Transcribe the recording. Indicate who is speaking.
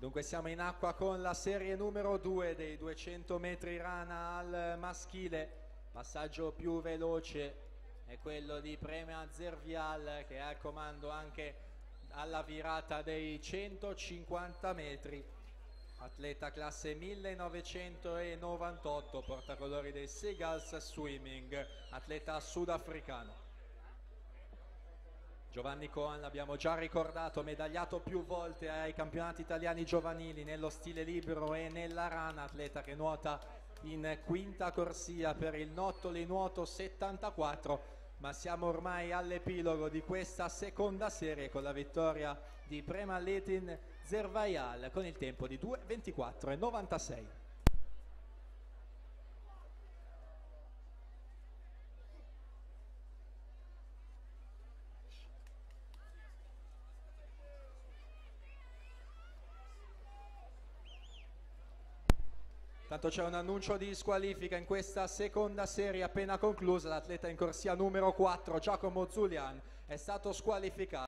Speaker 1: Dunque siamo in acqua con la serie numero 2 dei 200 metri rana al maschile. Passaggio più veloce è quello di Prema Zervial, che è al comando anche alla virata dei 150 metri. Atleta classe 1998, portacolori dei Seagulls Swimming, atleta sudafricano. Giovanni Coan, l'abbiamo già ricordato, medagliato più volte ai campionati italiani giovanili nello stile libero e nella rana, atleta che nuota in quinta corsia per il Nottoli Nuoto 74, ma siamo ormai all'epilogo di questa seconda serie con la vittoria di Prema Letin Zervial con il tempo di 2:24:96. Tanto c'è un annuncio di squalifica in questa seconda serie appena conclusa. L'atleta in corsia numero 4, Giacomo Zulian, è stato squalificato.